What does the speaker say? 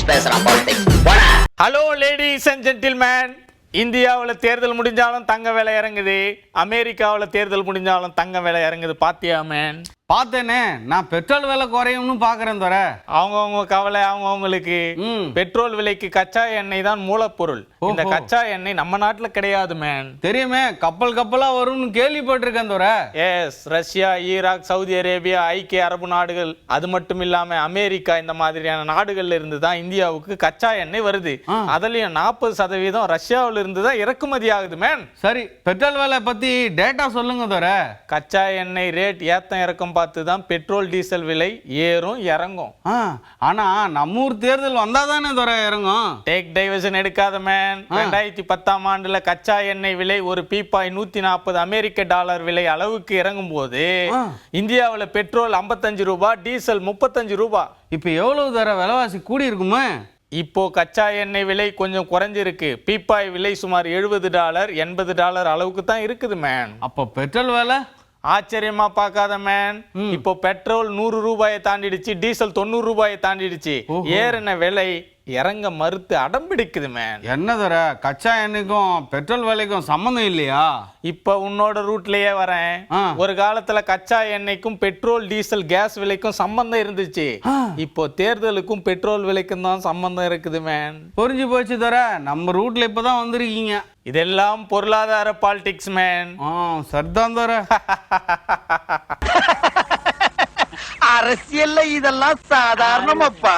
Politics பேசுறான் politics. Hello ladies and gentlemen, இந்தியாவில் தேர்தல் முடிஞ்சாலும் தங்க விலை இறங்குது, அமெரிக்காவில் தேர்தல் முடிஞ்சாலும் தங்க விலை இறங்குது. பாத்தியா மேன்? பார்த்தேனே, நான் பெட்ரோல் விலை குறையும்னு பாக்குறேன் தர. அவங்கவுங்க கவலை அவங்கவுங்களுக்கு. பெட்ரோல் விலைக்கு கச்சா எண்ணெய் தான் மூலப்பொருள். இந்த கச்சா எண்ணெய் நம்ம நாட்டுல கிடையாது மேன். தெரியுமே, கப்பல் கப்பலா வரும்னு கேள்விப்பட்டிருக்கேன் தர. Yes, Russia, Iraq, Saudi Arabia, ஐக்கிய அரபு நாடுகள், அது மட்டும் இல்லாம அமெரிக்கா, இந்த மாதிரியான நாடுகள்ல இருந்து தான் இந்தியாவுக்கு கச்சா எண்ணெய் வருது. அதுலயும் 40% ரஷ்யாவில இருந்து தான் இறக்குமதி ஆகுது மேன். சரி, பெட்ரோல் விலை பத்தி டேட்டா சொல்லுங்க தர. கச்சா எண்ணெய் ரேட் ஏத்தம் இறக்கும் பார்த்து தான் பெட்ரோல் டீசல் விலை ஏறும் இறங்கும். ஆனா நம்ம ஊர் தேர்தல் வந்தாதானே தர இறங்கும். டேக் டைவர்ஷன் எடுக்காத மேன். 2010ஆம் ஆண்டுல கச்சா எண்ணெய் விலை ஒரு பீப்பாய் 140 அமெரிக்க டாலர் விலை அளவுக்கு இறங்கும் போது இந்தியாவில் பெட்ரோல் 55 ரூபாய், டீசல் 35 ரூபாய். இப்ப எவ்வளவு தர விலைவாசி கூடி இருக்குமே? இப்போ கச்சா எண்ணெய் விலை கொஞ்சம் குறைஞ்சிருக்கு. பீப்பாய் விலை சுமார் $70 $80 அளவுக்கு தான் இருக்குது மேன். அப்போ பெட்ரோல் விலை ஆச்சரியமா பார்க்காத மேன். இப்போ பெட்ரோல் 100 ரூபாயை தாண்டிடுச்சு, டீசல் 90 ரூபாயை தாண்டிடுச்சு. ஏறின விலை இறங்க மறுத்து அடம்பிடிக்குது மேன். என்ன தர, கச்சா எண்ணெய்க்கும் பெட்ரோல் விலைக்கும் சம்மந்தம் இல்லையா? இப்ப உன்னோட ரூட்லயே வரேன். ஒரு காலத்துல கச்சா எண்ணெய்க்கும் பெட்ரோல் டீசல் கேஸ் விலைக்கும் சம்பந்தம் இருந்துச்சு. இப்போ தேர்தலுக்கும் பெட்ரோல் விலைக்கும் தான் சம்பந்தம் இருக்குது மேன். புரிஞ்சு போச்சு தர, நம்ம ரூட்ல இப்பதான் வந்திருக்கீங்க. இதெல்லாம் பொருளாதார பாலிடிக்ஸ் மேன். சரிதான் தர. அரசியல்ல இதெல்லாம் சாதாரணமாப்பா.